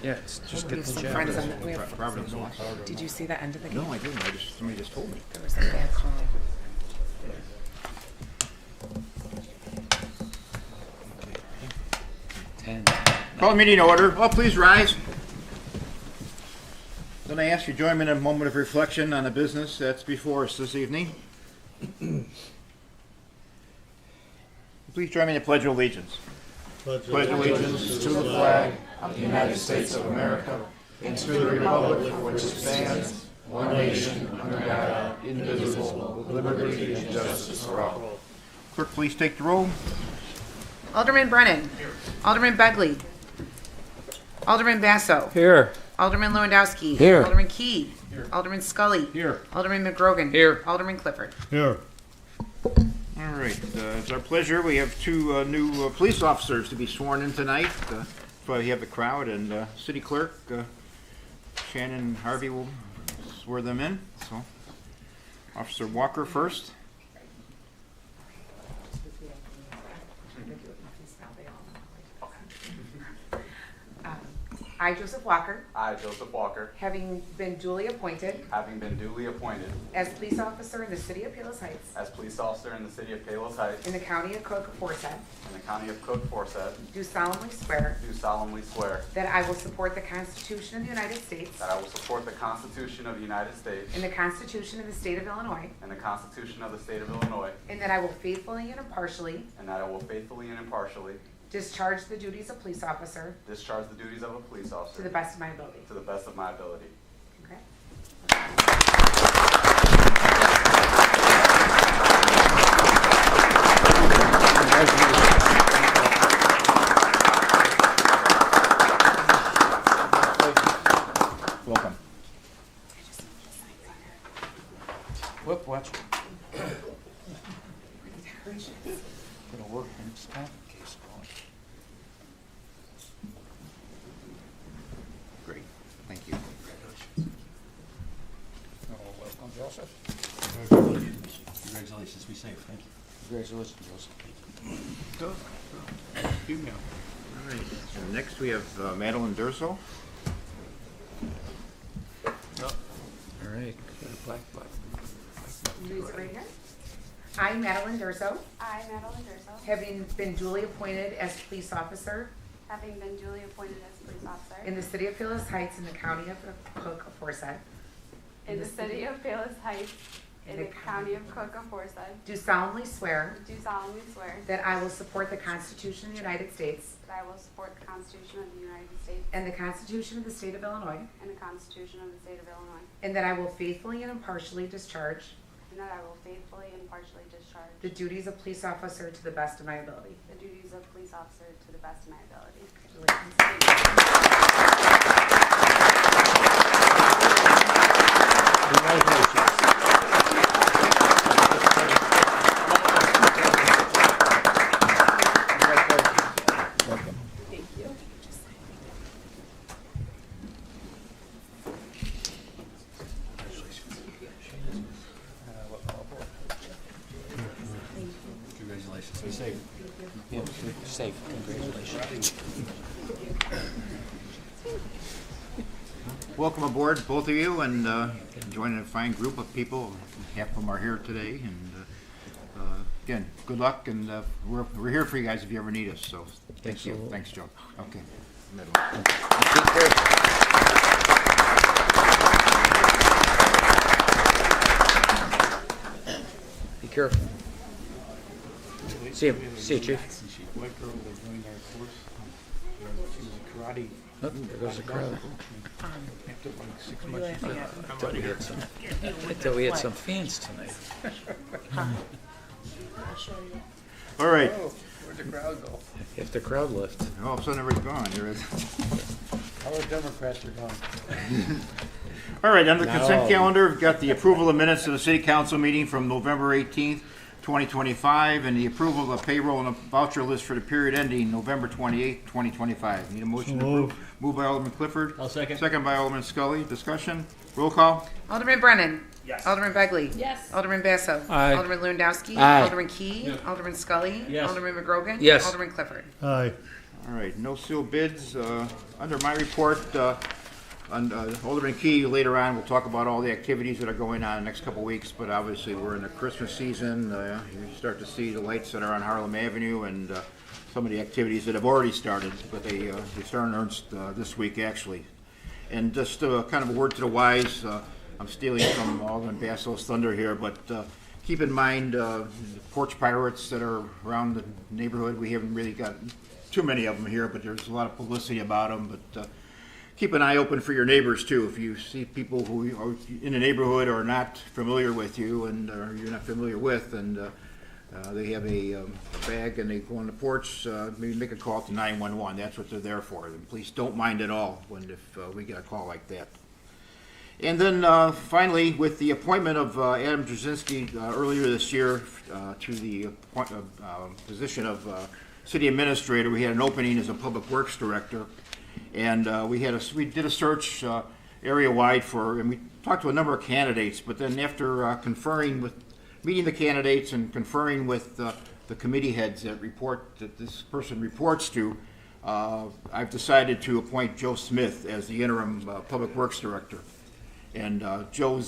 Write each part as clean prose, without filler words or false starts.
Yeah, it's just We get have the some job friends done. on the, we have, Providence lost. did you see the end of the game? No, I didn't. Somebody just told me. There was a bad call. Call the meeting to order. Oh, please rise. Then I ask you to join me in a moment of reflection on the business that's before us this evening. Please join me in the Pledge of Allegiance. Pledge allegiance to the flag of the United States of America and to the republic for which it stands, one nation, under God, indivisible, with liberty and justice for all. Clerk, please take the roll. Alderman Brennan. Alderman Begley. Alderman Basso. Here. Alderman Lewandowski. Here. Alderman Key. Alderman Scully. Here. Alderman McGrogan. Here. Alderman Clifford. Here. All right, it's our pleasure. We have two new police officers to be sworn in tonight. So we have the crowd and City Clerk Shannon Harvey will swear them in. So, Officer Walker first. I, Joseph Walker, I, Joseph Walker, having been duly appointed having been duly appointed as police officer in the city of Palos Heights, as police officer in the city of Palos Heights, in the county of Cook aforesaid, in the county of Cook aforesaid, do solemnly swear do solemnly swear that I will support the Constitution of the United States that I will support the Constitution of the United States and the Constitution of the state of Illinois, and the Constitution of the state of Illinois, and that I will faithfully and impartially and that I will faithfully and impartially discharge the duties of police officer discharge the duties of a police to officer the best of my ability. to the best of my ability. Okay? Welcome. Whoop, watch. Gonna work in staff case going. Great. Thank you. Welcome, Joseph. Congratulations. Be safe. Thank you. Congratulations, Joseph. All right. And next we have Madeline Durso. All right, got a black button. Raise it right here. I, Madeline Durso, I, Madeline Durso, having been duly appointed as police officer having been duly appointed as police officer in the city of Palos Heights in the county of Cook aforesaid, in the city of Palos Heights, in the county of Cook aforesaid, do solemnly swear do solemnly swear that I will support the Constitution of the United States that I will support the Constitution of the United States and the Constitution of the state of Illinois, and the Constitution of the state of Illinois, and that I will faithfully and impartially discharge and that I will faithfully and impartially discharge the duties of police officer to the best of my ability. the duties of police officer to the best of my ability. Welcome. Thank you. Congratulations. Be safe. Yeah, safe. Congratulations. Welcome aboard, both of you, and joining a fine group of people. Half of them are here today, and again, good luck, and we're here for you guys if you ever need us. So thank you. Absolutely. Thanks, Joe. Okay. Be careful. See you, Chief. White girl was doing our course. She was a karate. Oh, there goes the crowd. After like 6 months, she I thought we had some fans tonight. All right. where'd the crowd go? If the crowd left. All of a sudden, everybody's gone. Here it is. Our Democrats are gone. All right, under the Not consent all. calendar, we've got the approval of minutes of the city council meeting from November 18th, 2025, and the approval of the payroll and the voucher list for the period ending November 28th, 2025. Need a motion to approve? Moved by Alderman Clifford. I'll second. Second by Alderman Scully. Discussion? Roll call? Alderman Brennan. Yes. Alderman Begley. Yes. Alderman Basso. Aye. Alderman Lewandowski. Aye. Alderman Key. Alderman Scully. Yes. Alderman McGrogan. Yes. Alderman Clifford. Aye. All right, no sealed bids. Under my report, Alderman Key, later on, we'll talk about all the activities that are going on the next couple of weeks, but obviously we're in the Christmas season. You start to see the lights that are on Harlem Avenue and some of the activities that have already started, but they start in earnest this week, actually. And just kind of a word to the wise, I'm stealing from Alderman Basso's thunder here, but keep in mind the porch pirates that are around the neighborhood. We haven't really got too many of them here, but there's a lot of publicity about them. But keep an eye open for your neighbors too. If you see people who are in the neighborhood or not familiar with you and you're not familiar with, and they have a bag and they go on the porch, maybe make a call to 911. That's what they're there for. And police don't mind at all if we get a call like that. And then finally, with the appointment of Adam Drzezinski earlier this year to the position of city administrator, we had an opening as a public works director, and we did a search area-wide and we talked to a number of candidates. But then after meeting the candidates and conferring with the committee heads that this person reports to, I've decided to appoint Joe Smith as the interim public works director. And he'll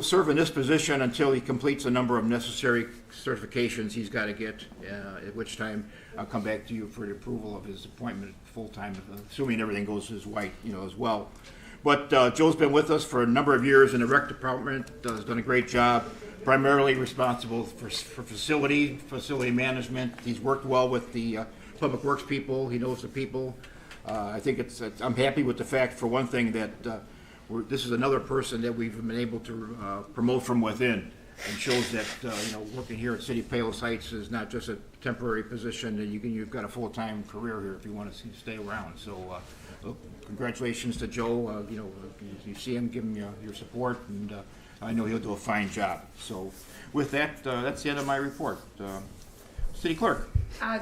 serve in this position until he completes a number of necessary certifications he's got to get, at which time I'll come back to you for the approval of his appointment full-time, assuming everything goes his way, as well. But Joe's been with us for a number of years in the rec department, has done a great job, primarily responsible for facility management. He's worked well with the public works people. He knows the people. I think I'm happy with the fact, for one thing, that this is another person that we've been able to promote from within, and shows that working here at City of Palos Heights is not just a temporary position, and you've got a full-time career here if you want to stay around. So congratulations to Joe. You see him, give him your support, and I know he'll do a fine job. So with that, that's the end of my report. City Clerk.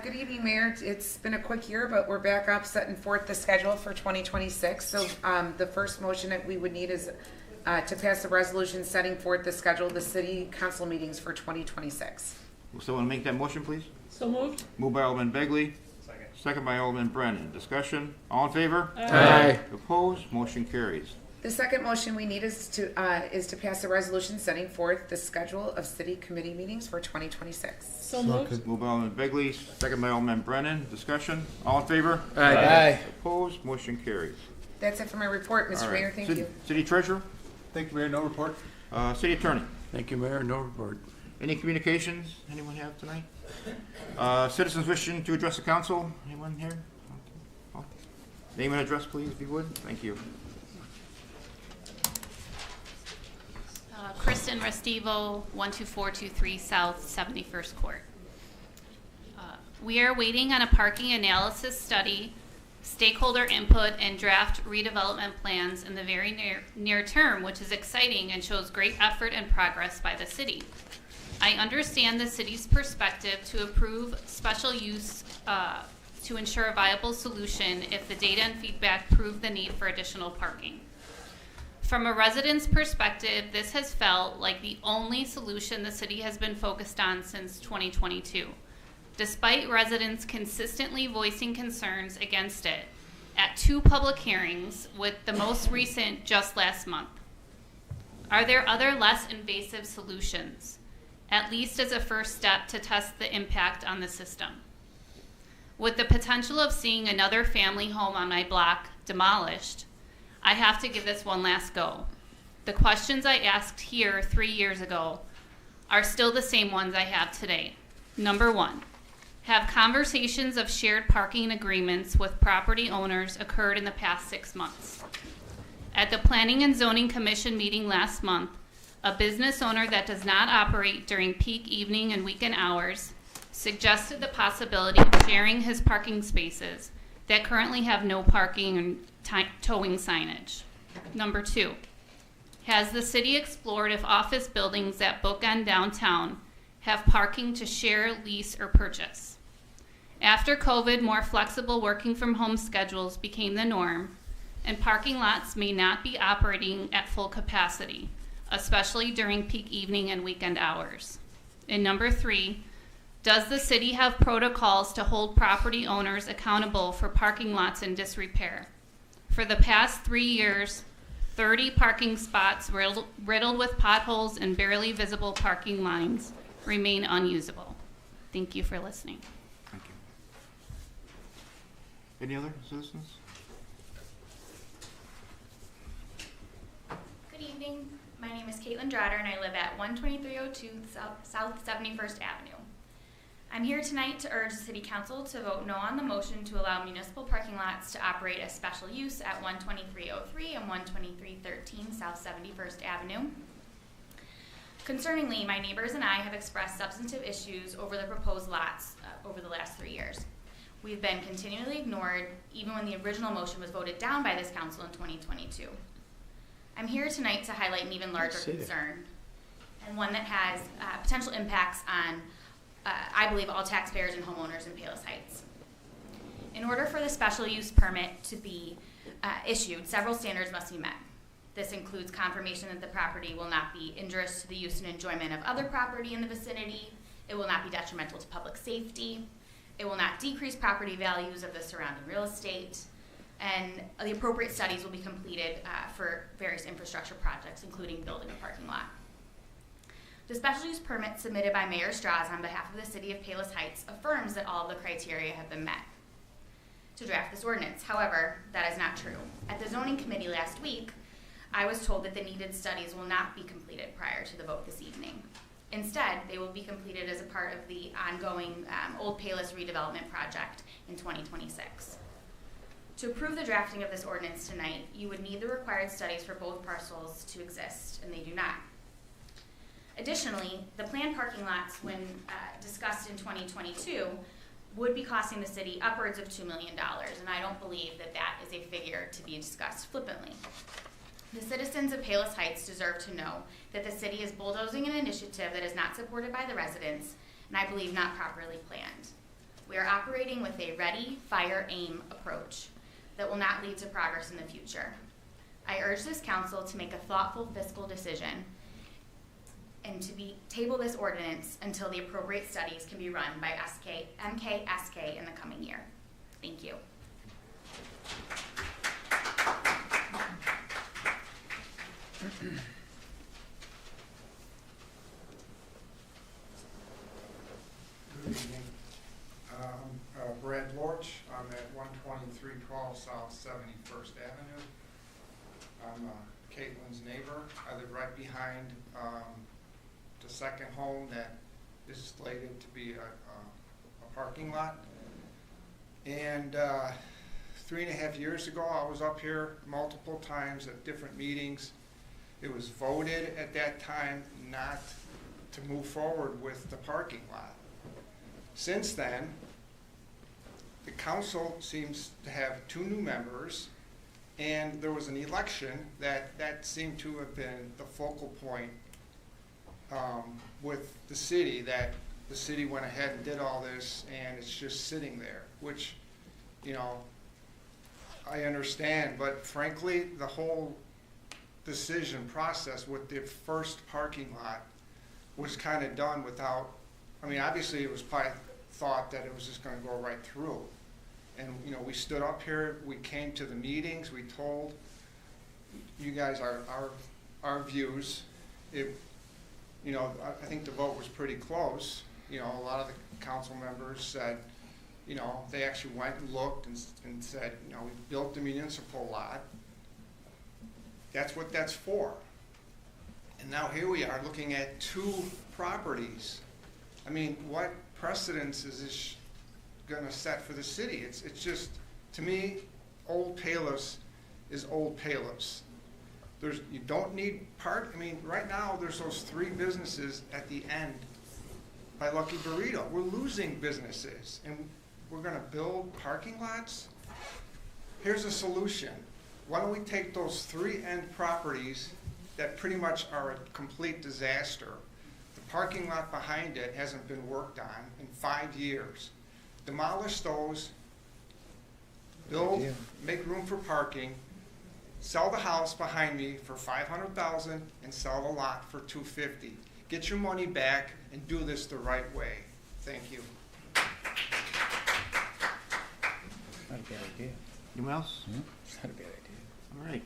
Good evening, Mayor. It's been a quick year, but we're back up setting forth the schedule for 2026. So the first motion that we would need is to pass a resolution setting forth the schedule of the city council meetings for 2026. Will someone make that motion, please? So moved. Moved by Alderman Begley. Second by Alderman Brennan. Discussion? All in favor? Aye. Opposed? Motion carries. The second motion we need is to pass a resolution setting forth the schedule of city committee meetings for 2026. So moved. Moved by Alderman Begley, second by Alderman Brennan. Discussion? All in favor? Aye. Opposed? Motion carries. That's it for my report, Mr. All Mayor. right. Thank City, you. City Treasurer? Thank you, Mayor. No report. City Attorney? Thank you, Mayor. No report. Any communications anyone have tonight? Citizens wishing to address the council? Anyone here? Okay. Name and address, please, if you would. Thank you. Kristen Restivo, 12423 South 71st Court. We are waiting on a parking analysis study, stakeholder input, and draft redevelopment plans in the very near term, which is exciting and shows great effort and progress by the city. I understand the city's perspective to approve special use to ensure a viable solution if the data and feedback prove the need for additional parking. From a resident's perspective, this has felt like the only solution the city has been focused on since 2022, despite residents consistently voicing concerns against it at 2 public hearings, with the most recent just last month. Are there other less invasive solutions, at least as a first step to test the impact on the system? With the potential of seeing another family home on my block demolished, I have to give this one last go. The questions I asked here 3 years ago are still the same ones I have today. Number 1, have conversations of shared parking agreements with property owners occurred in the past 6 months? At the Planning and Zoning Commission meeting last month, a business owner that does not operate during peak evening and weekend hours suggested the possibility of sharing his parking spaces that currently have no parking and towing signage. Number 2, has the city explored if office buildings that bookend downtown have parking to share, lease, or purchase? After COVID, more flexible working from home schedules became the norm, and parking lots may not be operating at full capacity, especially during peak evening and weekend hours. And number 3, Does the city have protocols to hold property owners accountable for parking lots in disrepair? For the past 3 years, 30 parking spots riddled with potholes and barely visible parking lines remain unusable. Thank you for listening. Thank you. Any other citizens? Good evening. My name is Caitlin Drotter, and I live at 12302 South 71st Avenue. I'm here tonight to urge the City Council to vote no on the motion to allow municipal parking lots to operate as special use at 12303 and 12313 South 71st Avenue. Concerningly, my neighbors and I have expressed substantive issues over the proposed lots over the last 3 years. We've been continually ignored, even when the original motion was voted down by this council in 2022. I'm here tonight to highlight an even larger concern, and one that has potential impacts on, I believe, all taxpayers and homeowners in Palos Heights. In order for the special use permit to be issued, several standards must be met. This includes confirmation that the property will not be injurious to the use and enjoyment of other property in the vicinity, it will not be detrimental to public safety, it will not decrease property values of the surrounding real estate, and the appropriate studies will be completed for various infrastructure projects, including building a parking lot. The special use permit submitted by Mayor Strauss on behalf of the City of Palos Heights affirms that all of the criteria have been met to draft this ordinance. However, that is not true. At the zoning committee last week, I was told that the needed studies will not be completed prior to the vote this evening. Instead, they will be completed as a part of the ongoing Old Palos redevelopment project in 2026. To approve the drafting of this ordinance tonight, you would need the required studies for both parcels to exist, and they do not. Additionally, the planned parking lots, when discussed in 2022, would be costing the city upwards of $2 million, and I don't believe that that is a figure to be discussed flippantly. The citizens of Palos Heights deserve to know that the city is bulldozing an initiative that is not supported by the residents, and I believe not properly planned. We are operating with a ready, fire, aim approach that will not lead to progress in the future. I urge this council to make a thoughtful fiscal decision and to table this ordinance until the appropriate studies can be run by MKSK in the coming year. Thank you. Good evening. Brad Lorch. I'm at 12312 South 71st Avenue. I'm Caitlin's neighbor. I live right behind the second home that is slated to be a parking lot. And 3.5 years ago, I was up here multiple times at different meetings. It was voted at that time not to move forward with the parking lot. Since then, the council seems to have 2 new members, and there was an election that seemed to have been the focal point with the city, that the city went ahead and did all this, and it's just sitting there, which, you know, I understand, but frankly, the whole decision process with the first parking lot was kind of done without, I mean, obviously it was probably thought that it was just going to go right through. And, you know, we stood up here, we came to the meetings, we told you guys our views. You know, I think the vote was pretty close. You know, a lot of the council members said, you know, they actually went and looked and said, you know, we built the municipal lot. That's what that's for. And now here we are looking at 2 properties. I mean, what precedence is this going to set for the city? It's just, to me, Old Palos is Old Palos. You don't need I mean, right now there's those 3 businesses at the end by Lucky Burrito. We're losing businesses, and we're going to build parking lots? Here's a solution. Why don't we take those 3 end properties that pretty much are a complete disaster? The parking lot behind it hasn't been worked on in 5 years. Demolish those, build, make room for parking, sell the house behind me for $500,000 and sell the lot for $250,000. Get your money back and do this the right way. Thank you. Not a bad idea. Anyone else? It's not a bad idea. All right.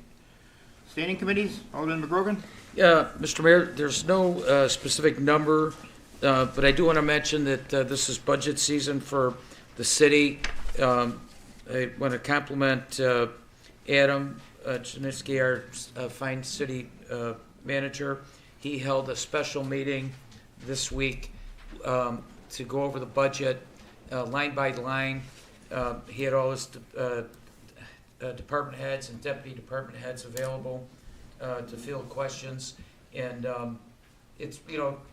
Standing committees, Alderman McGrogan? Yeah, Mr. Mayor, there's no specific number, but I do want to mention that this is budget season for the city. I want to compliment Adam Janicki, our fine city manager. He held a special meeting this week to go over the budget line by line. He had all his department heads and deputy department heads available to field questions, and it's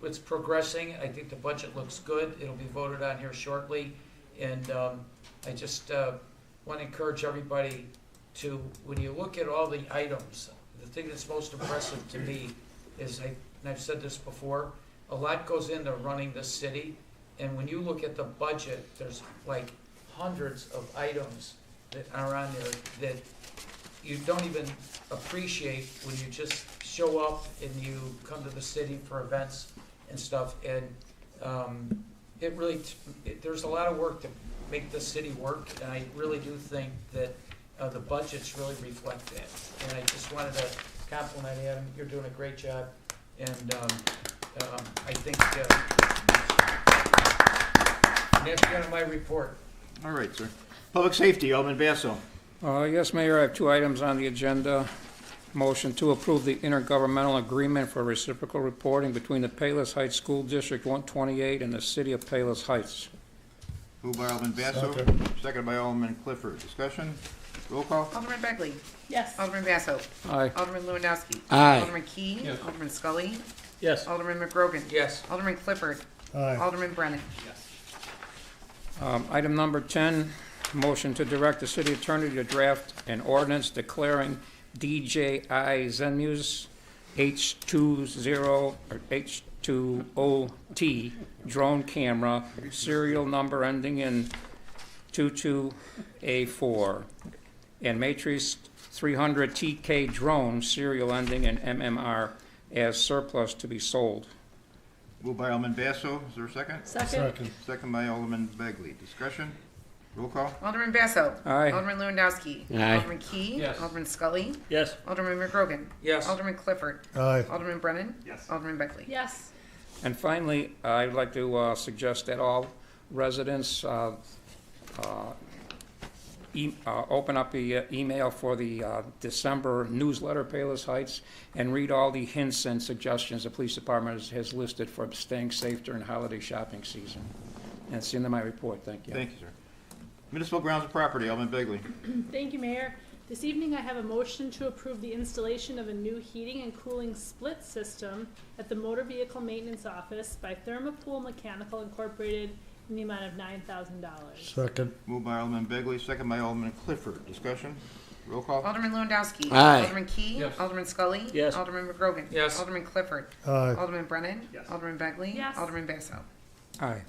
it's progressing. I think the budget looks good. It'll be voted on here shortly, and I just want to encourage everybody to, when you look at all the items, the thing that's most impressive to me is, and I've said this before, a lot goes into running this city, and when you look at the budget, there's like hundreds of items that are on there that you don't even appreciate when you just show up and you come to the city for events and stuff. And it really, there's a lot of work to make the city work, and I really do think that the budgets really reflect that. And I just wanted to compliment Adam. You're doing a great job, and I think that's the end of my report. All right, sir. Public safety, Alderman Basso. Yes, Mayor, I have two items on the agenda. Motion to approve the intergovernmental agreement for reciprocal reporting between the Palos Heights School District 128 and the City of Palos Heights. Moved by Alderman Basso. Second by Alderman Clifford. Discussion? Roll call? Alderman Begley. Yes. Alderman Basso. Aye. Alderman Lewandowski. Aye. Alderman Key. Yes. Alderman Scully. Yes. Alderman McGrogan. Yes. Alderman Clifford. Aye. Alderman Brennan. Item number 10, motion to direct the city attorney to draft an ordinance declaring DJI Zenmuse H20 or H2OT drone camera, serial number ending in 22A4, and Matrix 300 TK drone, serial ending in MMR, as surplus to be sold. Moved by Alderman Basso. Is there a second? Second. Second by Alderman Begley. Discussion? Roll call? Alderman Basso. Aye. Alderman Lewandowski. Aye. Alderman Key. Yes. Alderman Scully. Yes. Alderman McGrogan. Yes. Alderman Clifford. Aye. Alderman Brennan. Yes. Alderman Begley. Yes. And finally, I'd like to suggest that all residents open up the email for the December newsletter, Palos Heights, and read all the hints and suggestions the police department has listed for staying safe during holiday shopping season. And it's the end of my report. Thank you. Thank you, sir. Municipal grounds and property, Alderman Begley. Thank you, Mayor. This evening I have a motion to approve the installation of a new heating and cooling split system at the Motor Vehicle Maintenance Office by Thermopool Mechanical Incorporated in the amount of $9,000. Second. Moved by Alderman Begley, second by Alderman Clifford. Discussion? Roll call? Alderman Lewandowski. Aye. Alderman Key. Yes. Alderman Scully. Yes. Alderman McGrogan. Yes. Alderman Clifford. Aye. Alderman Brennan. Yes. Alderman Begley. Yes. Alderman Basso. Aye.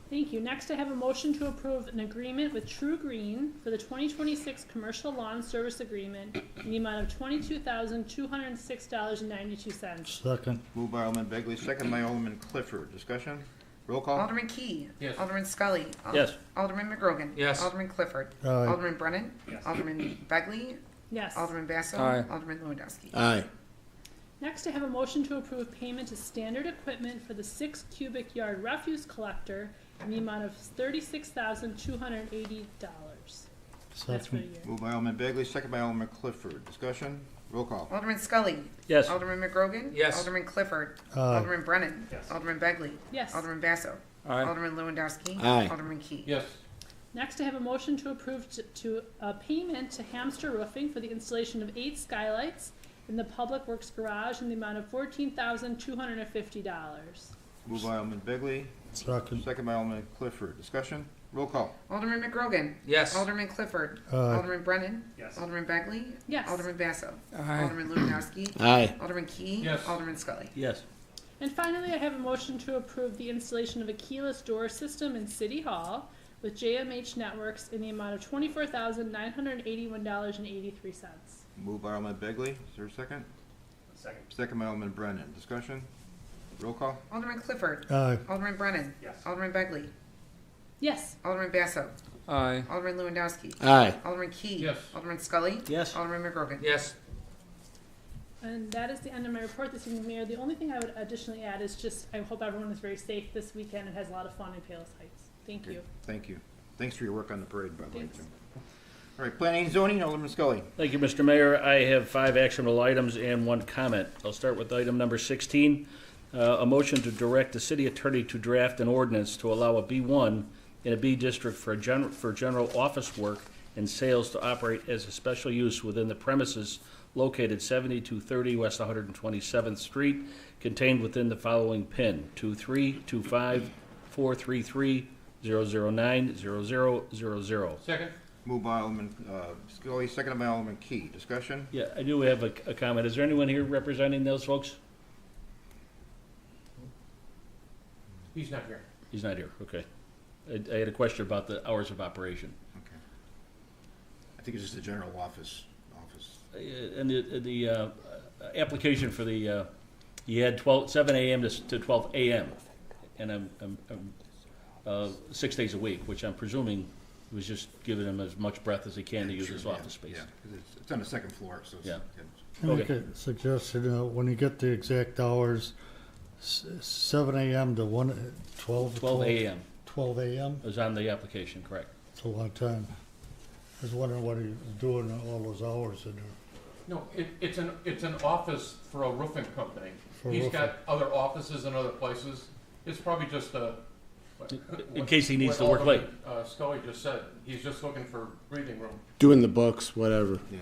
Thank you. Next, I have a motion to approve an agreement with True Green for the 2026 Commercial Lawn Service Agreement in the amount of $22,206.92. Second. Moved by Alderman Begley, second by Alderman Clifford. Discussion? Roll call? Alderman Key. Yes. Alderman Scully. Yes. Alderman McGrogan. Yes. Alderman Clifford. Aye. Alderman Brennan. Yes. Alderman Begley. Yes. Alderman Basso. Aye. Alderman Lewandowski. Aye. Next, I have a motion to approve payment to Standard Equipment for the 6 cubic yard refuse collector in the amount of $36,280. That's for a Second. year. Moved by Alderman Begley, second by Alderman Clifford. Discussion? Roll call? Alderman Scully. Yes. Alderman McGrogan. Yes. Alderman Clifford. Aye. Alderman Brennan. Yes. Alderman Begley. Yes. Alderman Basso. Aye. Alderman Lewandowski. Aye. Alderman Key. Yes. Next, I have a motion to approve to a payment to Hamster Roofing for the installation of 8 skylights in the Public Works Garage in the amount of $14,250. Moved by Alderman Begley, Second. second by Alderman Clifford. Discussion? Roll call? Alderman McGrogan. Yes. Alderman Clifford. Aye. Alderman Brennan. Yes. Alderman Begley. Yes. Alderman Basso. Aye. Alderman Lewandowski. Aye. Alderman Key. Yes. Alderman Scully. Yes. And finally, I have a motion to approve the installation of a keyless door system in City Hall with JMH Networks in the amount of $24,981.83. Moved by Alderman Begley. Is there a second? Second. Second by Alderman Brennan. Discussion? Roll call? Alderman Clifford. Aye. Alderman Brennan. Yes. Alderman Begley. Yes. Alderman Basso. Aye. Alderman Lewandowski. Aye. Alderman Key. Yes. Alderman Scully. Yes. Alderman McGrogan. Yes. And that is the end of my report this evening, Mayor. The only thing I would additionally add is just, I hope everyone is very safe this weekend and has a lot of fun in Palos Heights. Thank you. Thank you. Thanks for your work on the parade, by the way, Thanks. Jim. All right, planning and zoning, Alderman Scully. Thank you, Mr. Mayor. I have 5 actionable items and 1 comment. I'll start with item number 16, a motion to direct the city attorney to draft an ordinance to allow a B1 in a B district for general office work and sales to operate as a special use within the premises located 7230 West 127th Street, contained within the following PIN: 2325-433-009-0000. Second? Moved by Alderman Scully, seconded by Alderman Key. Discussion? Yeah, I do have a comment. Is there anyone here representing those folks? He's not here. He's not here, okay. I had a question about the hours of operation. Okay. I think it's just the general office. And the application for the, you had 7 a.m. to 12 a.m. And I'm 6 days a week, which I'm presuming was just giving him as much breath as he can to use his office space. Yeah, 'cause it's on the second floor, so it's. Yeah. Can I Okay. make a suggestion, when you get the exact hours, 7 a.m. to 12 a.m. 12 a.m.? was on the application, correct? It's a long time. I was wondering what he was doing all those hours in there. No, it's an office for a roofing company. For He's roofing. got other offices in other places. It's probably just In case he needs what to work late. Alderman, Scully just said, he's just looking for breathing room. Doing the books, whatever. Yeah.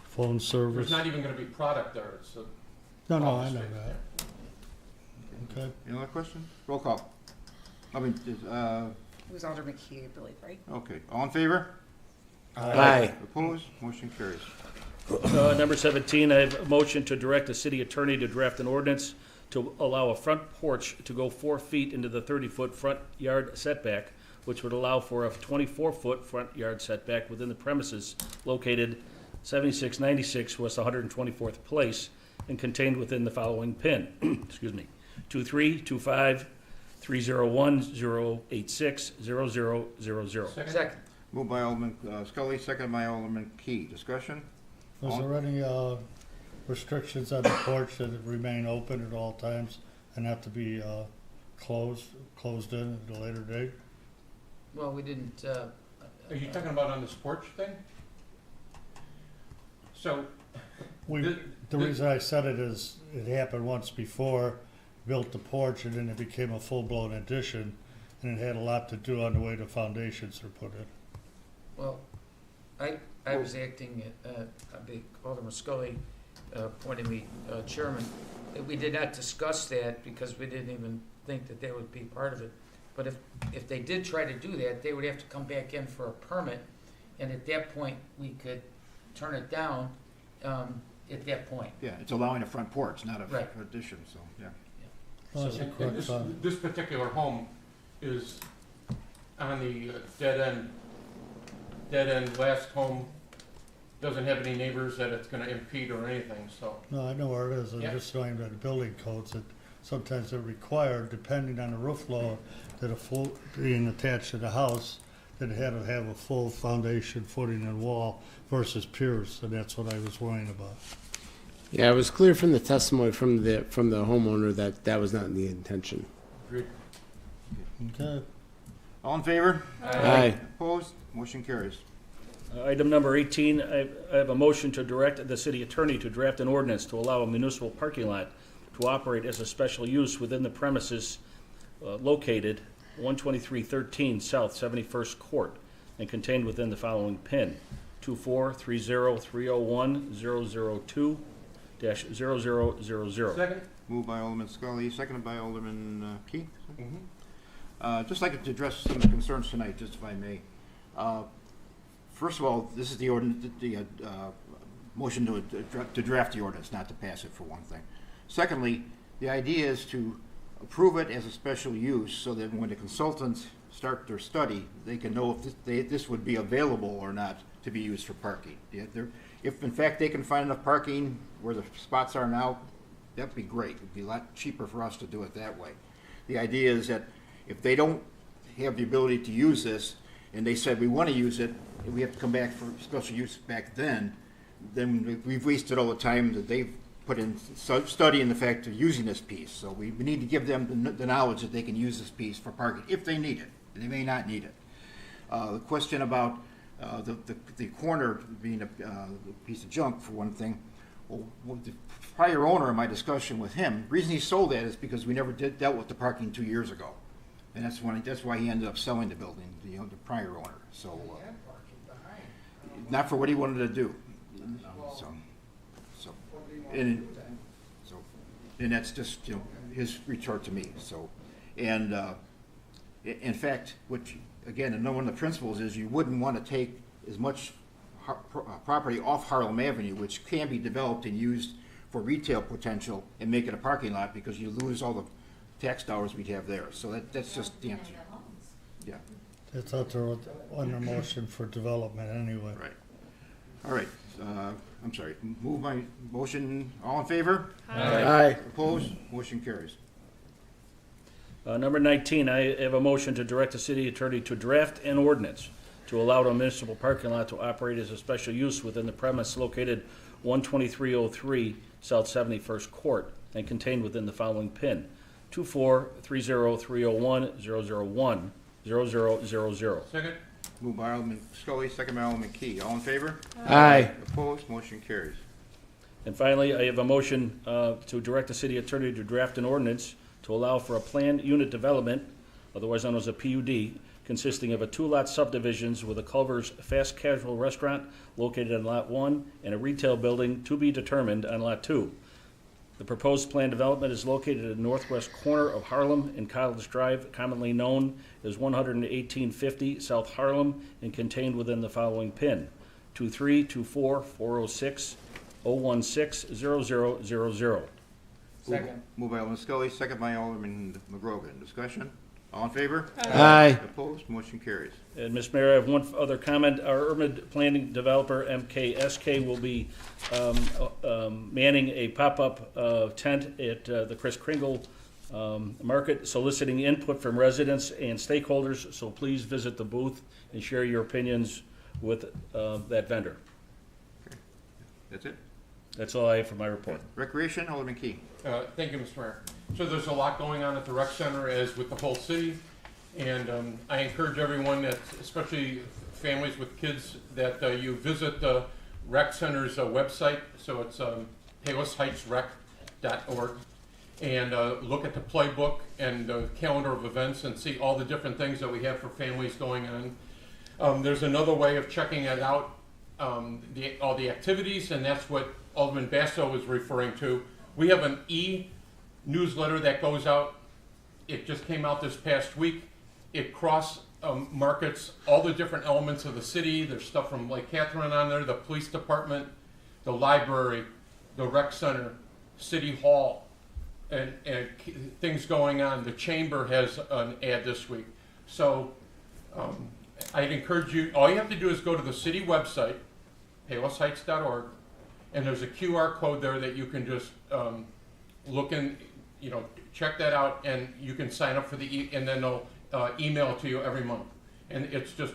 Phone service? There's not even gonna be product there, it's a. No, I office know space, that. yeah. Okay. Any other questions? Roll call. I mean, It was Alderman Key, I believe, right? okay. All in favor? Aye. Opposed? Motion carries. Number 17, I have a motion to direct the city attorney to draft an ordinance to allow a front porch to go 4 feet into the 30-foot front yard setback, which would allow for a 24-foot front yard setback within the premises located 7696 West 124th Place and contained within the following PIN. Excuse me. 2325-301-086-0000. Second. Moved by Alderman Scully, seconded by Alderman Key. Discussion? Was there any restrictions on the porch that it remain open at all times and have to be closed in at a later date? Well, we didn't, Are you talking about on this porch thing? So, The reason I said it is, it happened once before, built the porch, and then it became a full-blown addition, and it had a lot to do on the way the foundations were put in. well, I was acting, Alderman Scully appointed me chairman. We did not discuss that because we didn't even think that would be part of it. But if they did try to do that, they would have to come back in for a permit, and at that point, we could turn it down at that point. Yeah, it's allowing a front porch, not a Right. addition, so, yeah. Well, that's a and quick this, thought. this particular home is on the dead end, last home, doesn't have any neighbors that it's gonna impede or anything, so. No, I know where it is, I'm Yeah. just showing that the building codes, that sometimes they're required, depending on the roof load, that a full, being attached to the house, that it had to have a full foundation, footing, and wall versus piers, and that's what I was worrying about. Yeah, it was clear from the testimony from the homeowner that that was not the intention. Agreed. Okay. All in favor? Aye. Opposed? Motion carries. Item number 18, I have a motion to direct the city attorney to draft an ordinance to allow a municipal parking lot to operate as a special use within the premises located 12313 South 71st Court and contained within the following PIN: 2430301-002-0000. Second? Moved by Alderman Scully, seconded by Alderman Key. Mm-hmm. Just like to address some of the concerns tonight, just if I may. First of all, this is the ordinance, the motion to draft the ordinance, not to pass it, for one thing. Secondly, the idea is to approve it as a special use so that when the consultants start their study, they can know if this would be available or not to be used for parking. If in fact they can find enough parking where the spots are now, that'd be great. It'd be a lot cheaper for us to do it that way. The idea is that if they don't have the ability to use this, and they said we want to use it, and we have to come back for special use back then we've wasted all the time that they've put in studying the fact of using this piece. So we need to give them the knowledge that they can use this piece for parking if they need it. They may not need it. The question about the corner being a piece of junk, for one thing. Well, the prior owner, in my discussion with him, the reason he sold that is because we never dealt with the parking 2 years ago, and that's why he ended up selling the building, the prior owner. So not for what he wanted to do. And that's just his retort to me. So, and in fact, which again, one of the principles is you wouldn't want to take as much property off Harlem Avenue, which can be developed and used for retail potential, and make it a parking lot, because you lose all the tax dollars we'd have there. So that's just the answer. Yeah. It's out there under motion for development anyway. Right. All right. I'm sorry. Move my motion. All in favor? Aye. Opposed? Motion carries. Number 19, I have a motion to direct the city attorney to draft an ordinance to allow a municipal parking lot to operate as a special use within the premise located 12303 South 71st Court and contained within the following PIN: 2430301-001-0000. Second? Moved by Alderman Scully, second by Alderman Key. All in favor? Aye. Opposed? Motion carries. And finally, I have a motion to direct the city attorney to draft an ordinance to allow for a planned unit development, otherwise known as a PUD, consisting of a 2-lot subdivisions with a Culver's Fast Casual Restaurant located on Lot 1 and a retail building to be determined on Lot 2. The proposed planned development is located at the northwest corner of Harlem and College Drive, commonly known as 11850 South Harlem, and contained within the following PIN: 2324406-016-0000. Second. Moved by Alderman Scully, second by Alderman McGrogan. Discussion? All in favor? Aye. Opposed? Motion carries. And, Ms. Mayor, I have one other comment. Our urban planning developer, MKSK, will be manning a pop-up tent at the Kris Kringle Market, soliciting input from residents and stakeholders, so please visit the booth and share your opinions with that vendor. Okay. That's it? That's all I have for my report. Recreation, Alderman Key. Thank you, Mr. Mayor. So there's a lot going on at the rec center, as with the whole city, and I encourage everyone, that, especially families with kids, that you visit the rec center's website. So it's PalosHeightsRec.org, and look at the playbook and the calendar of events and see all the different things that we have for families going on. There's another way of checking it out, all the activities, and that's what Alderman Basso was referring to. We have an e-newsletter that goes out. It just came out this past week. It markets all the different elements of the city. There's stuff from Lake Catherine on there, the police department, the library, the rec center, City Hall, and things going on. The chamber has an ad this week. So I'd encourage you, all you have to do is go to the city website, PalosHeights.org, and there's a QR code there that you can just look in, check that out, and you can sign up for and then they'll email it to you every month. And it's just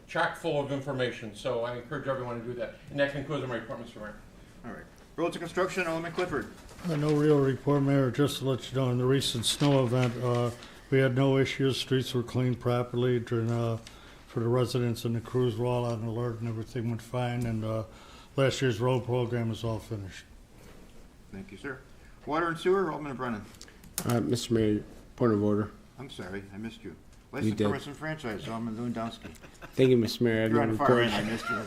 chock full of information, so I encourage everyone to do that. And that concludes my report, Mr. Mayor. All right. Roads and Construction, Alderman Clifford. No real report, Mayor. Just to let you know, in the recent snow event, we had no issues. Streets were cleaned properly during, for the residents, and the crews were all on alert, and everything went fine. And last year's road program is all finished. Thank you, sir. Water and Sewer, Alderman Brennan. Mr. Mayor, point of order. I'm sorry, I missed you. License, did. permits, and franchise, Alderman Lewandowski. Thank you, Mr. Mayor. I have You're no on the far report. end, I missed you.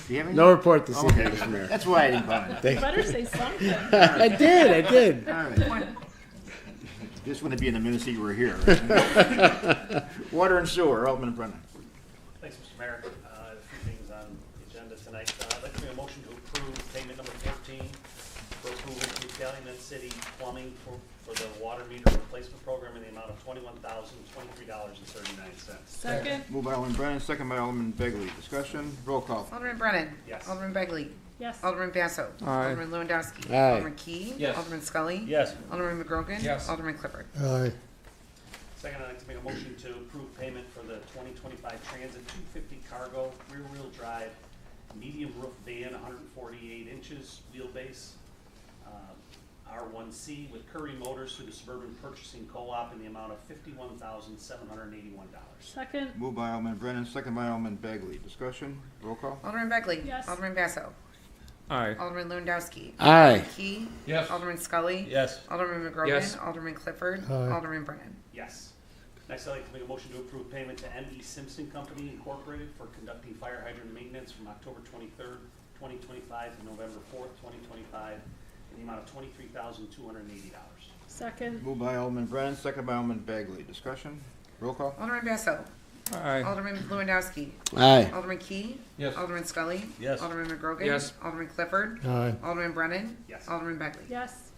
Do you have any? No report this evening, Okay. Mr. Mayor. That's why I didn't call it. You better say something. I did. All right. Just want to be in the minutes that you were here. Water and Sewer, Alderman Brennan. Thanks, Mr. Mayor. A few things on the agenda tonight. I'd like to make a motion to approve payment number 14 for approval to Calumet City Plumbing for the water meter replacement program in the amount of $21,023.39. Second. Moved by Alderman Brennan, second by Alderman Begley. Discussion, roll call. Alderman Brennan. Yes. Alderman Begley. Yes. Alderman Basso. Aye. Alderman Lewandowski. Aye. Alderman Key. Yes. Alderman Scully. Yes. Alderman McGrogan. Yes. Alderman Clifford. Aye. Second, I'd like to make a motion to approve payment for the 2025 Transit 250 cargo rear-wheel drive medium roof van, 148 inches wheelbase, R1C with Curry Motors to the Suburban Purchasing Co-op in the amount of $51,781. Second. Moved by Alderman Brennan, second by Alderman Begley. Discussion? Roll call. Alderman Begley. Yes. Alderman Basso. Aye. Alderman Lewandowski. Aye. Alderman Key. Yes. Alderman Scully. Yes. Alderman McGrogan. Yes. Alderman Clifford. Aye. Alderman Brennan. Yes. Next, I'd like to make a motion to approve payment to M.E. Simpson Company Incorporated for conducting fire hydrant maintenance from October 23rd, 2025 to November 4th, 2025 in the amount of $23,280. Second. Moved by Alderman Brennan, second by Alderman Begley. Discussion? Roll call. Alderman Basso. Aye. Alderman Lewandowski. Aye. Alderman Key. Yes. Alderman Scully. Yes. Alderman McGrogan. Yes. Alderman Clifford. Aye. Alderman Brennan. Yes. Alderman Begley. Yes.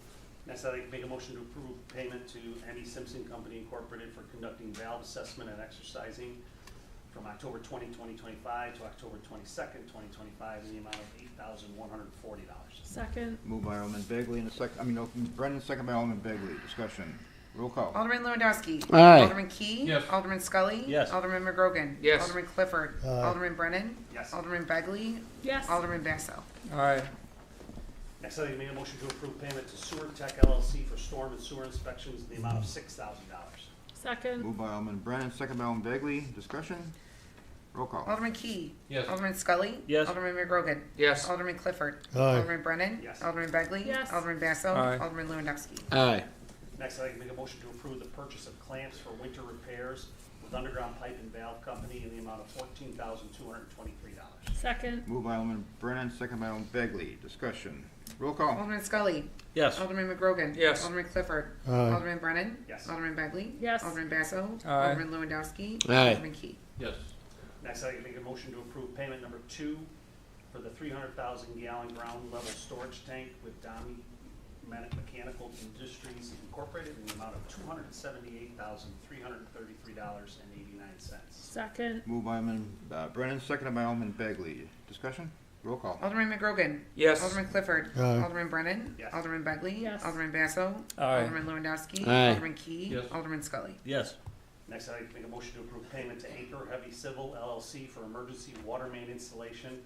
Next, I'd like to make a motion to approve payment to M.E. Simpson Company Incorporated for conducting valve assessment and exercising from October 20, 2025 to October 22nd, 2025 in the amount of $8,140. Second. Moved by Alderman Begley and Brennan, second by Alderman Begley. Discussion? Roll call. Alderman Lewandowski. Aye. Alderman Key. Yes. Alderman Scully. Yes. Alderman McGrogan. Yes. Alderman Clifford. Aye. Alderman Brennan. Yes. Alderman Begley. Yes. Alderman Basso. Aye. Next, I'd like to make a motion to approve payment to Sewer Tech LLC for storm and sewer inspections in the amount of $6,000. Second. Moved by Alderman Brennan, second by Alderman Begley. Discussion? Roll call. Alderman Key. Yes. Alderman Scully. Yes. Alderman McGrogan. Yes. Alderman Clifford. Aye. Alderman Brennan. Yes. Alderman Begley. Yes. Alderman Basso. Aye. Alderman Lewandowski. Aye. Next, I'd like to make a motion to approve the purchase of clamps for winter repairs with Underground Pipe and Valve Company in the amount of $14,223. Second. Moved by Alderman Brennan, second by Alderman Begley. Discussion? Roll call. Alderman Scully. Yes. Alderman McGrogan. Yes. Alderman Clifford. Aye. Alderman Brennan. Yes. Alderman Begley. Yes. Alderman Basso. Aye. Alderman Lewandowski. Aye. Alderman Key. Yes. Next, I'd like to make a motion to approve payment number 2 for the 300,000 gallon ground level storage tank with Dami Mechanical Industries Incorporated in the amount of $278,333.89. Second. Moved by Alderman Brennan, second by Alderman Begley. Discussion? Roll call. Alderman McGrogan. Yes. Alderman Clifford. Aye. Alderman Brennan. Yes. Alderman Begley. Yes. Alderman Basso. Aye. Alderman Lewandowski. Aye. Alderman Key. Yes. Alderman Scully. Yes. Next, I'd like to make a motion to approve payment to Anchor Heavy Civil LLC for emergency water main installation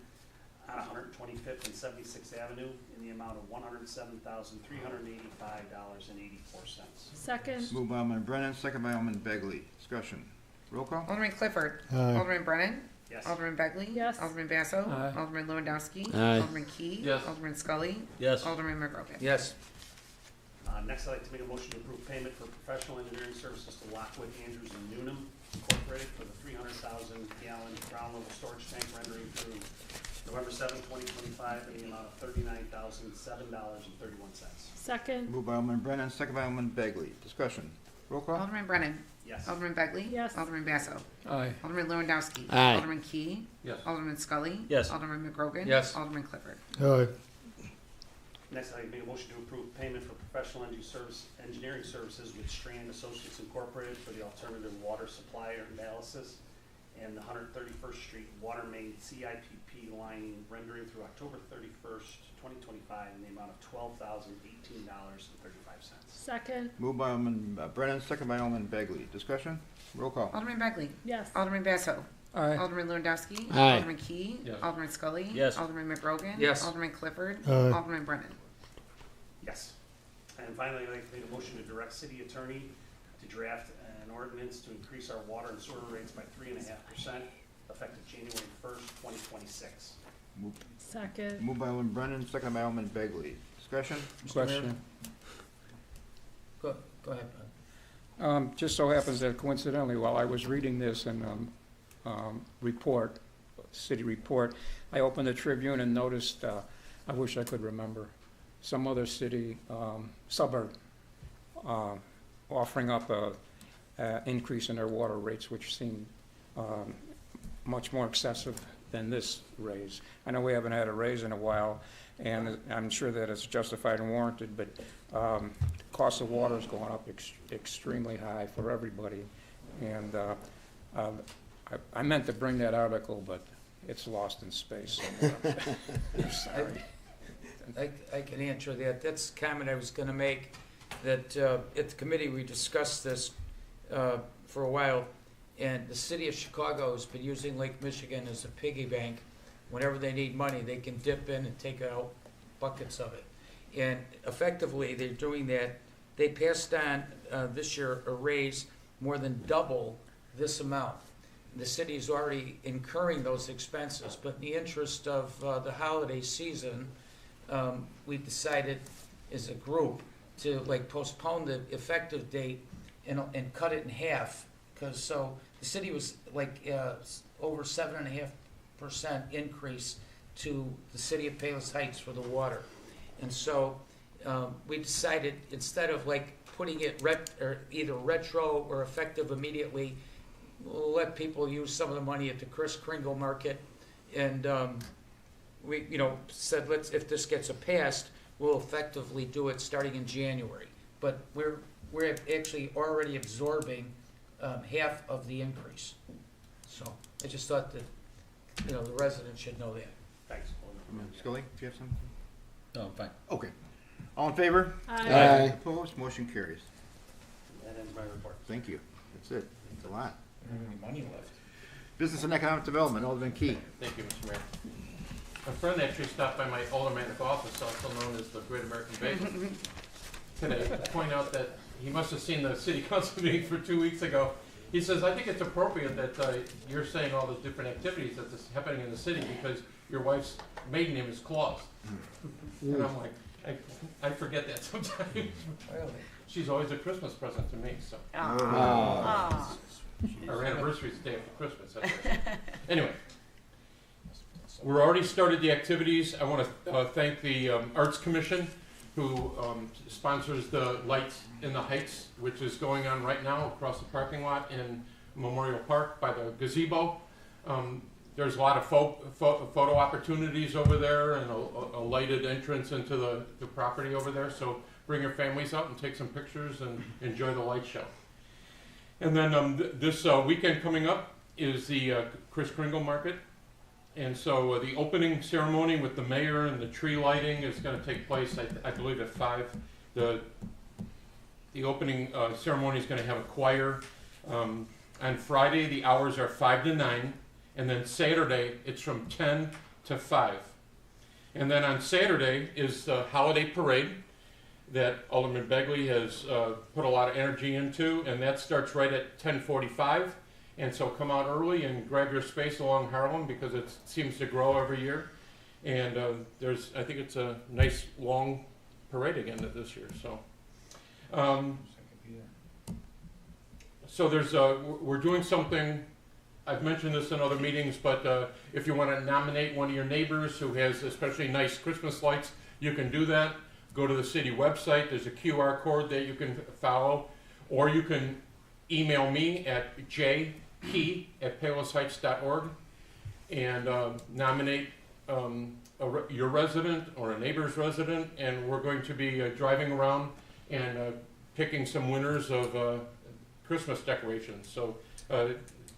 on 125th and 76th Avenue in the amount of $107,385.84. Second. Moved by Alderman Brennan, second by Alderman Begley. Discussion? Roll call. Alderman Clifford. Aye. Alderman Brennan. Yes. Alderman Begley. Yes. Alderman Basso. Aye. Alderman Lewandowski. Aye. Alderman Key. Yes. Alderman Scully. Yes. Alderman McGrogan. Yes. Next, I'd like to make a motion to approve payment for professional engineering services to Lockwood Andrews and Newnham Incorporated for the 300,000 gallon ground level storage tank rendering through November 7, 2025 in the amount of $39,007.31. Second. Moved by Alderman Brennan, second by Alderman Begley. Discussion? Roll call. Alderman Brennan. Yes. Alderman Begley. Yes. Alderman Basso. Aye. Alderman Lewandowski. Aye. Alderman Key. Yes. Alderman Scully. Yes. Alderman McGrogan. Yes. Alderman Clifford. Aye. Next, I'd like to make a motion to approve payment for professional engineering services with Strand Associates Incorporated for the alternative water supply analysis and the 131st Street water main CIPP lining rendering through October 31st, 2025 in the amount of $12,018.35. Second. Moved by Alderman Brennan, second by Alderman Begley. Discussion? Roll call. Alderman Begley. Yes. Alderman Basso. Aye. Alderman Lewandowski. Aye. Alderman Key. Yes. Alderman Scully. Yes. Alderman McGrogan. Yes. Alderman Clifford. Aye. Alderman Brennan. Yes. And finally, I'd like to make a motion to direct city attorney to draft an ordinance to increase our water and sewer rates by 3.5% effective January 1st, 2026. Second. Moved by Alderman Brennan, second by Alderman Begley. Discussion? Question. Go ahead, Just so happens that coincidentally, while I was reading this in report, city report, I opened the Tribune and noticed, I wish I could remember, some other city, suburb, offering up a increase in their water rates, which seemed much more excessive than this raise. I know we haven't had a raise in a while, and I'm sure that it's justified and warranted, but cost of water is going up extremely high for everybody. And I meant to bring that article, but it's lost in space somewhere. I'm sorry. I can answer that. That's a comment I was gonna make, that at the committee, we discussed this for a while, and the city of Chicago has been using Lake Michigan as a piggy bank. Whenever they need money, they can dip in and take out buckets of it. And effectively, they're doing that. They passed on this year a raise more than double this amount. The city is already incurring those expenses, but in the interest of the holiday season, we decided as a group to like postpone the effective date and cut it in half. Because so the city was like over 7.5% increase to the city of Palos Heights for the water. And so we decided, instead of like putting it either retro or effective immediately, we'll let people use some of the money at the Kris Kringle market. And we said, if this gets passed, we'll effectively do it starting in January. But we're actually already absorbing half of the increase. So I just thought that the residents should know that. Thanks. Scully, do you have something? No, I'm fine. Okay. All in favor? Aye. Opposed? Motion carries. That ends my report. Thank you. That's it. That's a lot. I don't have any money left. Business and Economic Development, Alderman Key. Thank you, Mr. Mayor. A friend actually stopped by my aldermanic office, also known as the Great American Bagel, today to point out that he must have seen the city council meeting for 2 weeks ago. He says, I think it's appropriate that you're saying all those different activities that's happening in the city because your wife's maiden name is Claus. And I'm like, I forget that sometimes. Really? She's always a Christmas present to me, so. Oh. Our anniversary is the day after Christmas. That's right. Anyway, we're already started the activities. I want to thank the Arts Commission, who sponsors the Lights in the Heights, which is going on right now across the parking lot in Memorial Park by the gazebo. There's a lot of photo opportunities over there and a lighted entrance into the property over there. So bring your families out and take some pictures and enjoy the light show. And then this weekend coming up is the Kris Kringle Market. And so the opening ceremony with the mayor and the tree lighting is going to take place, I believe, at 5. The opening ceremony is going to have a choir. On Friday, the hours are 5 to 9. And then Saturday, it's from 10 to 5. And then on Saturday is the holiday parade that Alderman Begley has put a lot of energy into, and that starts right at 10:45. And so come out early and grab your space along Harlem because it seems to grow every year. And I think it's a nice long parade again this year. So we're doing something. I've mentioned this in other meetings, but if you want to nominate one of your neighbors who has especially nice Christmas lights, you can do that. Go to the city website. There's a QR code that you can follow, or you can email me at jp@palosheights.org and nominate your resident or a neighbor's resident, and we're going to be driving around and picking some winners of Christmas decorations. So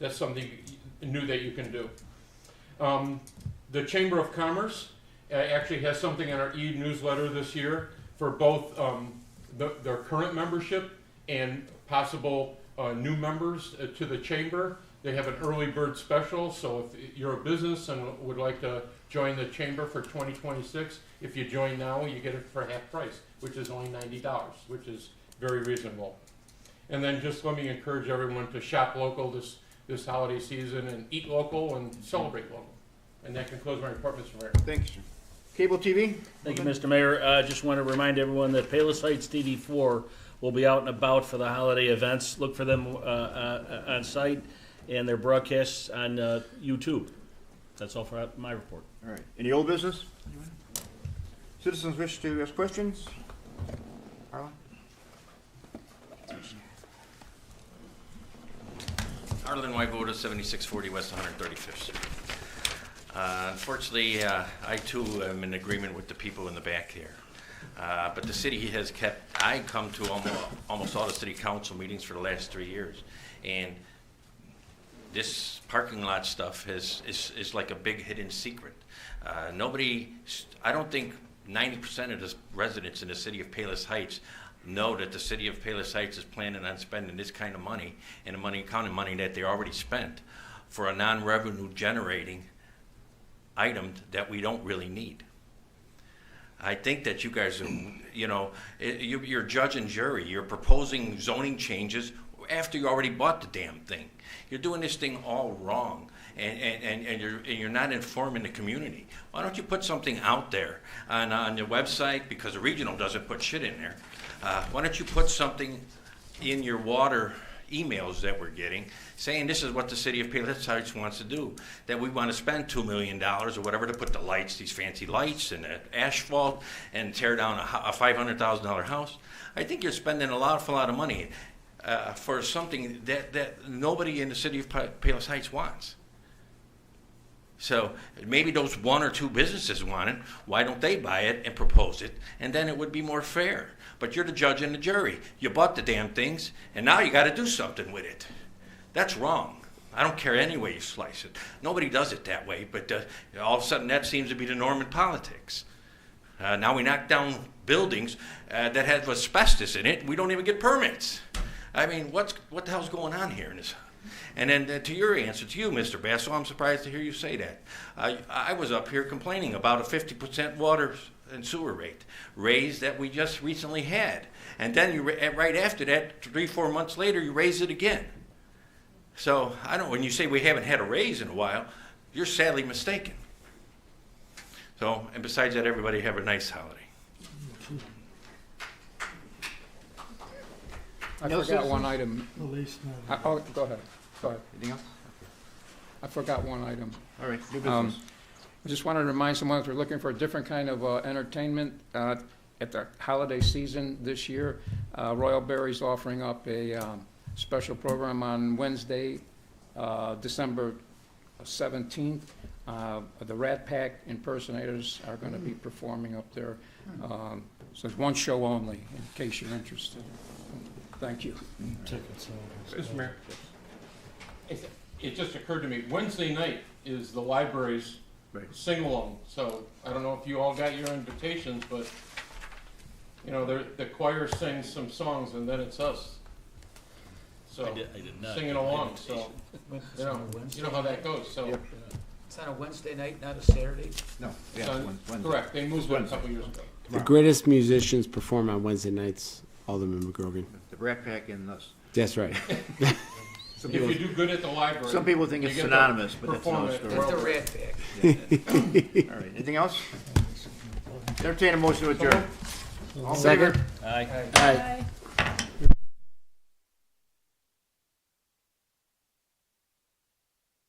that's something new that you can do. The Chamber of Commerce actually has something in our e-newsletter this year for both their current membership and possible new members to the chamber. They have an early bird special, so if you're a business and would like to join the chamber for 2026, if you join now, you get it for half price, which is only $90, which is very reasonable. And then just let me encourage everyone to shop local this holiday season and eat local and celebrate local. And that concludes my report, Mr. Mayor. Thanks. Cable TV? Thank you, Mr. Mayor. I just want to remind everyone that Palos Heights TV4 will be out and about for the holiday events. Look for them on site and their broadcasts on YouTube. That's all for my report. All right. Any old business? Citizens wish to ask questions? Harlan? Arlen Wyvoda, 7640 West 135th Street. Unfortunately, I too am in agreement with the people in the back here. But the city has I come to almost all the city council meetings for the last 3 years. And this parking lot stuff is like a big hidden secret. I don't think 90% of the residents in the city of Palos Heights know that the city of Palos Heights is planning on spending this kind of money and the kind of money that they already spent for a non-revenue generating item that we don't really need. I think that you guys are, you're judge and jury. You're proposing zoning changes after you already bought the damn thing. You're doing this thing all wrong, and you're not informing the community. Why don't you put something out there on your website, because the regional doesn't put shit in there. Why don't you put something in your water emails that we're getting saying this is what the city of Palos Heights wants to do, that we want to spend $2 million or whatever to put the lights, these fancy lights and the asphalt, and tear down a $500,000 house. I think you're spending an awful lot of money for something that nobody in the city of Palos Heights wants. So maybe those one or two businesses want it. Why don't they buy it and propose it? And then it would be more fair. But you're the judge and the jury. You bought the damn things, and now you got to do something with it. That's wrong. I don't care any way you slice it. Nobody does it that way, but all of a sudden that seems to be the norm in politics. Now we knock down buildings that have asbestos in it, and we don't even get permits. I mean, what the hell's going on here in this? And then to your answer, to you, Mr. Basso, I'm surprised to hear you say that. I was up here complaining about a 50% water and sewer rate raise that we just recently had. And then right after that, 3-4 months later, you raise it again. So I don't. When you say we haven't had a raise in a while, you're sadly mistaken. So, and besides that, everybody have a nice holiday. I forgot one item. Oh, go ahead. Go ahead. Anything else? I forgot one item. All right, new business. I just wanted to remind someone if they're looking for a different kind of entertainment at the holiday season this year, Royal Berry's offering up a special program on Wednesday, December 17th. The Rat Pack impersonators are going to be performing up there. So it's one show only, in case you're interested. Thank you. Mr. Mayor, it just occurred to me, Wednesday night is the library's sing-along, so I don't know if you all got your invitations, but, the choir sings some songs, and then it's us. So, I did not. singing along, so, you know how that goes, so. Yep. It's on a Wednesday night, not a Saturday? No, It's yeah, on- Wednesday. Correct, they moved it a couple years ago. The greatest musicians perform on Wednesday nights, Alderman McGrogan. The Rat Pack and us. That's right. If you do good at the library. Some people think you it's get to synonymous, but that's perform another at story. It's the Royal Rat Pack. All right, anything else? Entertain a motion to adjourn. All in Second. favor? Aye. Aye. Bye.